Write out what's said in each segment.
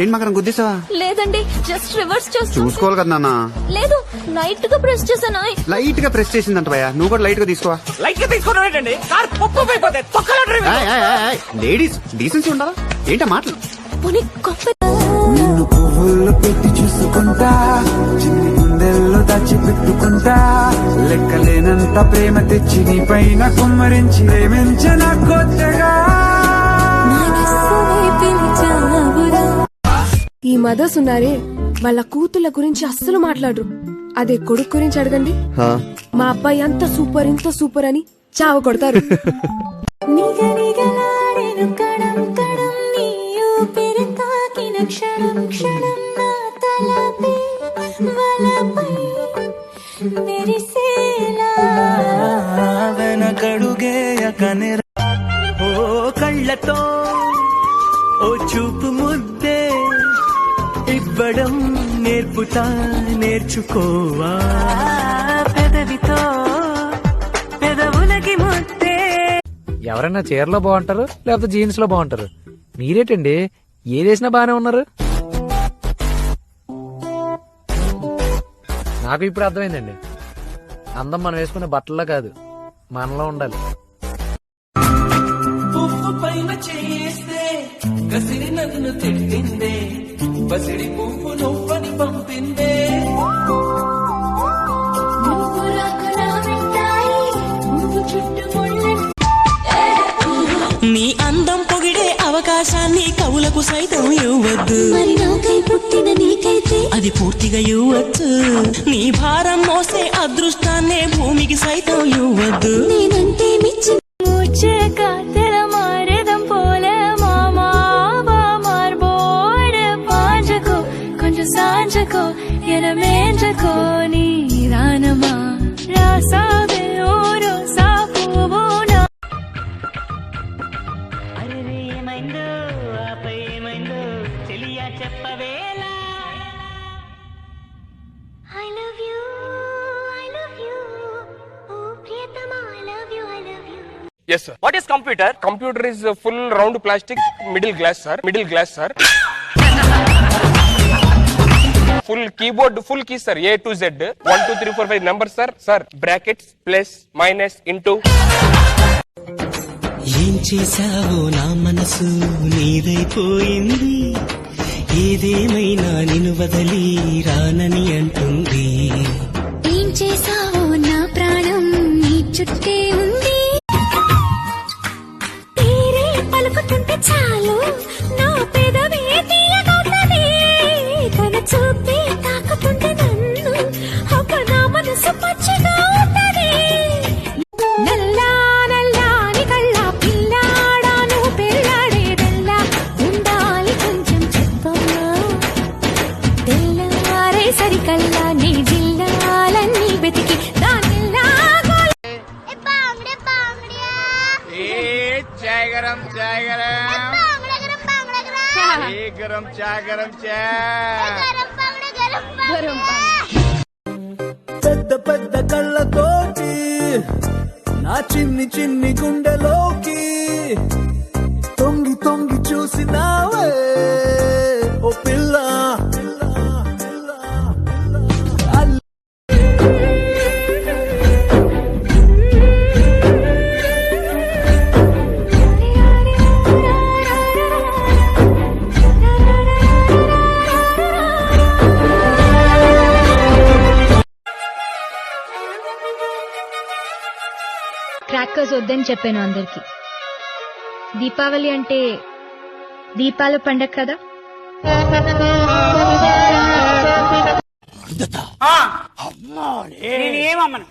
ఏంటి మకరం గుద్దేసావా? లేదండి, జస్ట్ రివర్స్ చేస్తా. చూసుకోవాలి కదా నాన్న. లేదు, లైట్ గా ప్రెస్ చేసానా? లైట్ గా ప్రెస్ చేసిందంట భయ్యా, నువ్వు కూడా లైట్ గా తీసుకోవా. లైట్ గా తీసుకోండి. కార్ పప్పు అయిపోతే తొక్కలో డ్రైవింగ్. లేడీస్ డీసెన్సీ ఉండాలా? ఏంటా మాటలు? పోనీ కాఫీ. నిన్ను పువ్వుల్లో పెట్టి చూసుకుంటా, చిన్ని గుండెల్లో దాచి పెట్టుకుంటా, లెక్కలేనంత ప్రేమ తెచ్చి నీ పైన కుమ్మరించి ప్రేమించిన కొత్తగా. ఈ మదర్స్ ఉన్నారే, వాళ్ళ కూతుళ్ళ గురించి అస్సలు మాట్లాడరు. అదే కొడుకు గురించి అడగండి, మా అబ్బాయి అంత సూపర్ ఇంత సూపర్ అని చావ కొడతారు. ఓ కళ్ళతో ఓ చూపు ముద్దే ఇవ్వడం నేర్పుతా, నేర్చుకోవా. పెదవితో పెదవులకి ముద్దే. ఎవరైనా చీరలో బాగుంటారు, లేకపోతే జీన్స్ లో బాగుంటారు. మీరేటండి ఏదేసినా బానే ఉన్నారు. నాకు ఇప్పుడు అర్థమైందండి, అందం మనం వేసుకునే బట్టల్లో కాదు, మనలో ఉండాలి. పువ్వు పైన చేస్తే కసిరి నన్ను తిట్టిందే, బసిడి పువ్వు నువ్వని పంపిందే. నీ అందం పొగిడే అవకాశాన్ని కవులకు సైతం ఇవ్వద్దు, మరి నాకై పుట్టిన నీకైతే అది పూర్తిగా ఇవ్వచ్చు. నీ భారం మోసే అదృష్టాన్నే భూమికి సైతం ఇవ్వద్దు. నేనంటే మిచ్చి తెలమారేదం పోలే మామా మార్బోర్డ్ పాంజకో కొంచెం సాంజకో ఎనమేంజకో నీ రానమా రాసావే ఓరో సాపుబోనా. అరే ఏమైందో ఆపై ఏమైందో తెలియా చెప్పవేలా. I love you, oh Priyatama, I love you. Yes sir. What is computer? Computer is a full round plastic, middle glass sir. Full keyboard, full keys sir, A to Z, 1 2 3 4 5 numbers sir, brackets, plus, minus, into. ఏం చేశావో నా మనసు నీదైపోయింది, ఏదేమైనా నిన్ను వదలి రానని అంటుంది. ఏం చేసావో నా ప్రాణం నీ చుట్టే ఉంది, తీరే పలుకుతుంటే చాలు నా పెదవే తీయగవుతుంది, తన చూపే తాకుతుంటే నన్ను ఒక నా మనసు పచ్చిగా ఉంటది. నల్లా నల్లాని కళ్ళ పిల్లాడాను పెళ్ళాడేదల్లా ఉండాలి కొంచెం చెప్పమ్మా, తెల్లారే సరికల్లా నీ జిల్లాలన్నీ వెతికి దానిలా పెద్ద పెద్ద కళ్ళతోటి నా చిన్ని చిన్ని గుండెలోకి తొంగి తొంగి చూసినావే ఓ పిల్ల. క్రాకర్స్ వద్దని చెప్పాను అందరికి. దీపావళి అంటే దీపాల పండగ కదా. నేనేమమ్మను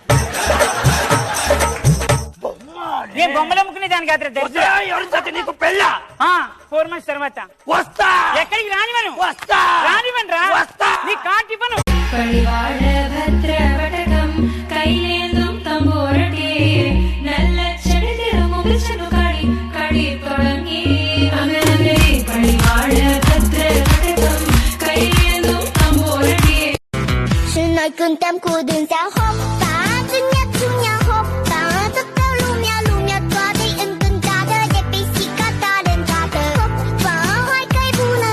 నేను బొమ్మలు అమ్ముకునే దానికి నీకు పెళ్ళ 4 months తర్వాత వస్తా. ఎక్కడికి రానివను వస్తా, రానివను రా వస్తా, నీ కార్డు ఇవ్వను. పడివాడ భద్ర వటకం కైలేందుం తంబోరటే నల్ల చెడిదిరు ముగిచను కడి కడి తొడంగి అగనగరే. పడివాడ భద్ర వటకం కైలేందుం తంబోరటే. 신날 끈땀 굳은 사 호빠 주냐 주냐 호빠 덕다 루냐 루냐 좌대 은근 가다 대비시가 다른 가다 호빠 활깔 부나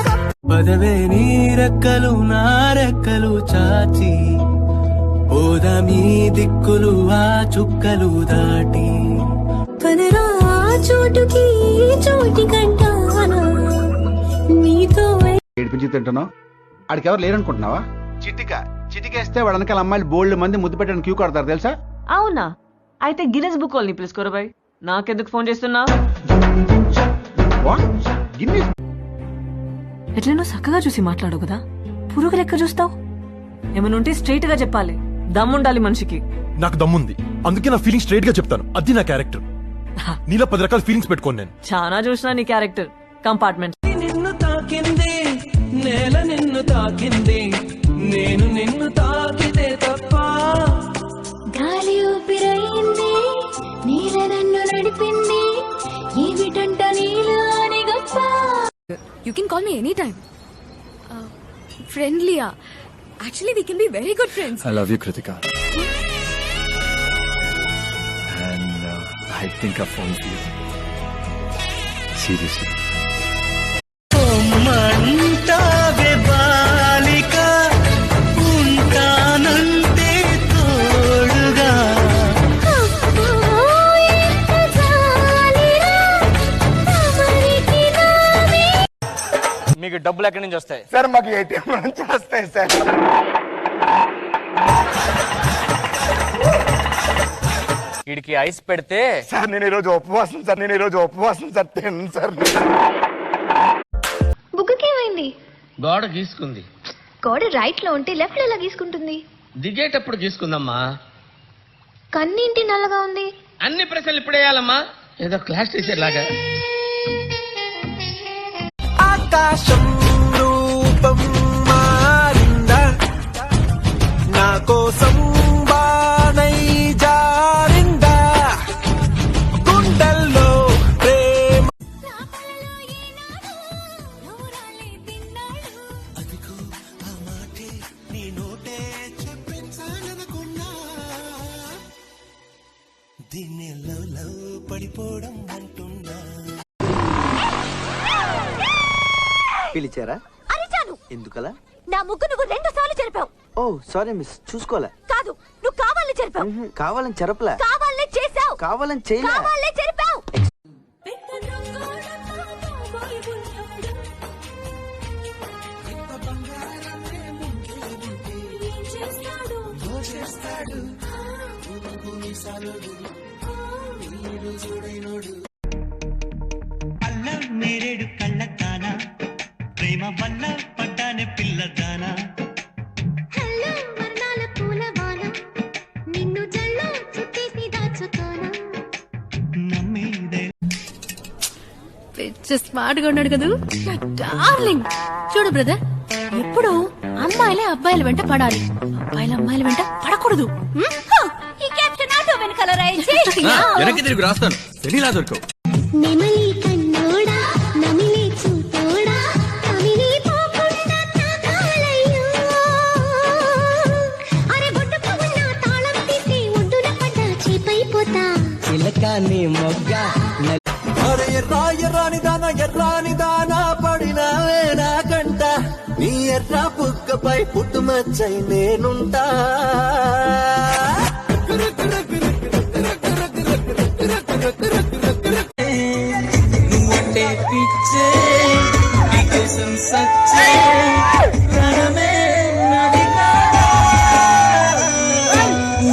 పదవే నీ రెక్కలు నా రెక్కలు చాచి పోదామీ దిక్కులు ఆ చుక్కలు దాటి పదరా చోటుకి చోటి కంటానా నీతో ఏడిపించి తింటున్నావు. ఆడికి ఎవరు లేరనుకుంటున్నావా? చిటికేస్తే వాడు వెనకాల అమ్మాయిలు బోల్డ్ మంది ముద్దు పెట్టడానికి క్యూ కడతారు తెలుసా? అవునా? అయితే గిన్నెస్ బుక్ వాళ్ళని పిలుచుకోరా బాయ్. నాకెందుకు ఫోన్ చేస్తున్నా? ఎట్లా నువ్వు చక్కగా చూసి మాట్లాడు కదా, పురుగు లెక్క చూస్తావు. ఏమైనా ఉంటే స్ట్రైట్ గా చెప్పాలి, దమ్ముండాలి మనిషికి. నాకు దమ్ముంది, అందుకే నా ఫీలింగ్ స్ట్రైట్ గా చెప్తాను. అది నా క్యారెక్టర్. నీలో 10 రకాల ఫీలింగ్స్ పెట్టుకోను నేను. చాలా చూసినా నీ క్యారెక్టర్. కంపార్ట్మెంట్ నిన్ను తాకింది నేల, నిన్ను తాకింది నేను, నిన్ను తాకితే తప్ప గాలి ఊపిరైంది నీల నన్ను నడిపింది ఏమిటంట నీలాని గొప్ప. You can call me any time. ఫ్రెండ్లీయా? Actually we can be very good friends. I love you, Kritika. And I think I've fallen for you. Seriously. మంటావే బాలిక, ఉంటానంటే తోడుగా. మీకు డబ్బులు ఎక్కడి నుంచి వస్తాయి? సార్ మాకు ఏటీఎం నుంచి వస్తాయి సార్. వీడికి ఐస్ పెడితే సార్ నేను ఈరోజు ఉపవాసం సార్ తిన్నాను సార్. బుగ్గకేమైంది? గోడ గీసుకుంది. గోడ రైట్ లో ఉంటే లెఫ్ట్ లో ఎలా గీసుకుంటుంది? దిగేటప్పుడు గీసుకుందమ్మా. కన్నింటి నల్లగా ఉంది. అన్ని ప్రశ్నలు ఇప్పుడేయాలమ్మా, ఏదో క్లాస్ టీచర్ లాగా. ఆకాశం రూపం మారిందా, నా కోసం బానై జారిందా, గుండెల్లో ప్రేమ. అదిగో ఆ మాటే నీ నోటే చెప్పించాలనుకున్నా, దీన్ని లవ్ పడిపోవడం అంటున్నా. పిలిచారా? అరిచాను. ఎందుకలా? నా ముగ్గు నువ్వు 2 సార్లు చెరిపావు. ఓ సారీ మిస్, చూసుకోలే. కాదు, నువ్వు కావాలని చెరిపావు. కావాలని చెరపలే, కావాలని చేసావు. కావాలని చేయలే. కావాలని చెరిపావు. అల్లం నేరేడు కళ్ళతానా, ప్రేమ వల్ల పడ్డానే పిల్లదానా. హలో వర్ణాల పూలవాన, నిన్ను జల్లో చుట్టేసి దాచుకోనా. నమ్మేదే స్మార్ట్ గా ఉన్నాడు కదా డార్లింగ్. చూడు బ్రదర్, ఎప్పుడు అమ్మాయిలే అబ్బాయిల వెంట పడాలి, అబ్బాయిల అమ్మాయిల వెంట పడకూడదు. ఈ క్యాప్షన్ ఆటో వెనకాల రాయించి వెనక్కి తిరిగి రాస్తాను, తెలియలా దొరకవు. నెమలి కన్నోడా నమిలే చూతోడా నమిలే పోకుండా తాగాలయ్యో. అరే బొట్టుకు ఉన్న తాళం తీసి ఒడ్డున పడ్డ చేపైపోతా. చిలకాని మొగ్గ ఎర్రాని దానా పడినావే నాకంట, నీ ఎర్ర పుక్కపై పుట్టుమచ్చై నేనుంటా. నువ్వంటే పిచ్చే నీకోసం సచ్చే ప్రాణమే నాది కాదా.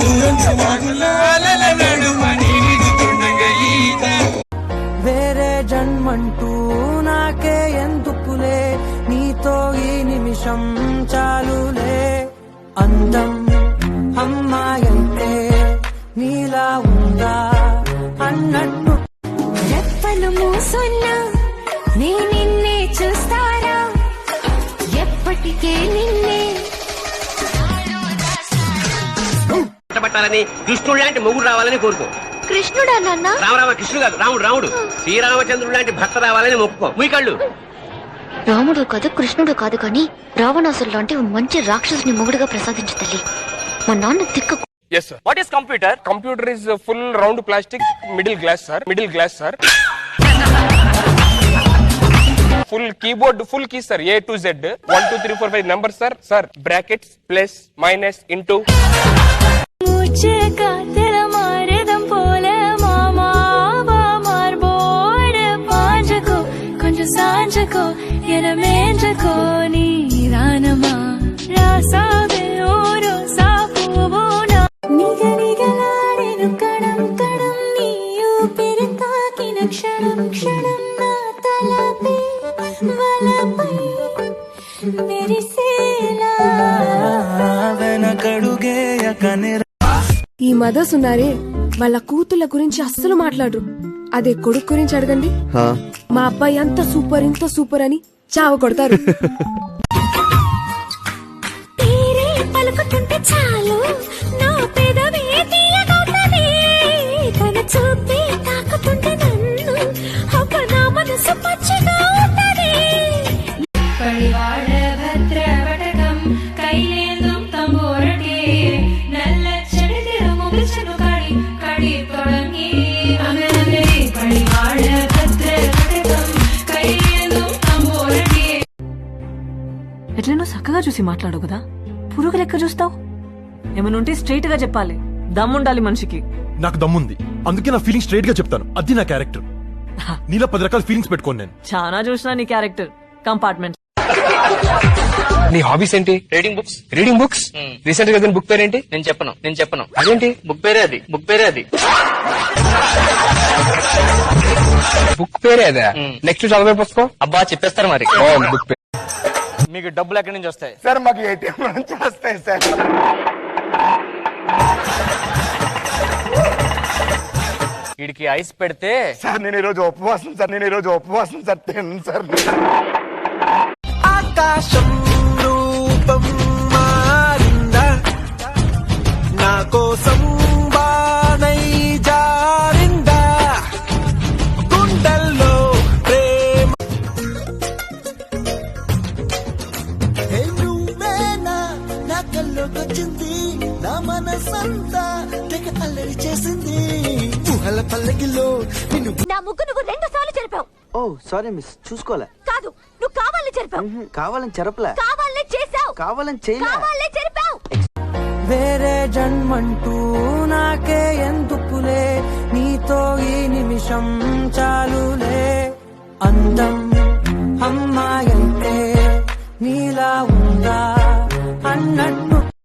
ఊరంచు మాటలాల నడుమని నిజుతుండగా ఈత. వేరే జన్మంటూ నాకే ఎందుకులే, నీతో ఈ నిమిషం చాలులే. అందం అమ్మాయంటే నీలా ఉందా అన్నట్టు. రెప్పలు మూసున్నా నీ నిన్నే చూస్తారా, ఎప్పటికే నిన్నే. పట్టాలని కృష్ణుడు లాంటి మొగుడు రావాలని కోరుకో. కృష్ణుడా నాన్న? రామరామ కృష్ణుడు కాదు, రాముడు. శ్రీరామచంద్రుడు లాంటి భర్త రావాలని మొక్కుకో. మీ కళ్ళు. రాముడు కాదు కృష్ణుడు కాదు కానీ రావణాసురు లాంటి మంచి రాక్షసుని మొగుడుగా ప్రసాదించు తల్లి. మా నాన్న తిక్క. Yes sir. What is computer? Computer is a full round plastic, middle glass sir. full keyboard, full key sir, A to Z. 1 2 3 4 5 numbers sir, brackets, plus, minus, into. मुझे का तेरा मारे दम बोले मामा बामार बोर्ड पांच को कुछ सांझ को ये रमेंज को नीरानमा रासा बे ओरो सापूबोना निग निगलाडे नुकडम कडम नीयू पिरता की नक्षणम क्षणम ना तलपे वलपై मेरी सेला వెనకడుగే కనే ఈ మదర్స్ ఉన్నారే వాళ్ళ కూతుళ్ళ గురించి అస్సలు మాట్లాడరు. అదే కొడుకు గురించి అడగండి, మా అబ్బాయి అంత సూపర్ ఇంత సూపర్ అని చావ కొడతారు. పలుకుతుంటే చాలు నా పెదవి తీయగవుతుంది తన చూపే తాకుతుంటే నన్ను ఒక నా మనసు పచ్చిగా ఉంటది పడివాడ భద్ర వటకం కైలేందుం తంబోరటి నల్ల చెడిదిరు ముగిచను కడి కడి తొడంగి అమరనే పడివాడ భద్ర వటకం కైలేందుం తంబోరటి ఎట్లనో చక్కగా చూసి మాట్లాడు కదా, పురుగు లెక్క చూస్తావు. ఏమనుంటే స్ట్రైట్ గా చెప్పాలి, దమ్ముండాలి మనిషికి. నాకు దమ్ముంది, అందుకే నా ఫీలింగ్ స్ట్రైట్ గా చెప్తాను. అది నా క్యారెక్టర్. నీలా 10 రకాల ఫీలింగ్స్ పెట్టుకోను నేను. చాలా చూసినా నీ క్యారెక్టర్ కంపార్ట్మెంట్. నీ హాబీస్ ఏంటి? Reading books. రీసెంట్ గా బుక్ పేరేంటి? నేను చెప్పను అదేంటి? బుక్ పేరే అది బుక్ పేరే అదే. నెక్స్ట్ చదవే పుస్తకం. అబ్బా చెప్పేస్తారు మరి. బుక్ పేరు. మీకు డబ్బులు ఎక్కడి నుంచి వస్తాయి? సార్ మాకు ఏటీఎం నుంచి వస్తాయి సార్. వీడికి ఐస్ పెడితే సార్ నేను ఈరోజు ఉపవాసం సార్ తిన్నాను సార్. ఆకాశం రూపం మారిందా నా కోసం బానై జారిందా గుండెల్లో ప్రేమ నువ్వేనా నా కల్లోకొచ్చింది నా మనసంతా తెగ అల్లరి చేసింది ఊహల పల్లకిలో నిన్ను నా ముగ్గు నువ్వు 2 సార్లు చెరిపావు. ఓ సారీ మిస్, చూసుకోలే. కాదు నువ్వు కావాలని చెరిపావు. కావాలని చెరపలే, కావాలని చేసావు. కావాలని చేయలే. కావాలని చెరిపావు. వేరే జన్మంటూ నాకే ఎందుకులే నీతో ఈ నిమిషం చాలులే అందం అమ్మాయంటే నీలా ఉందా అన్నట్టు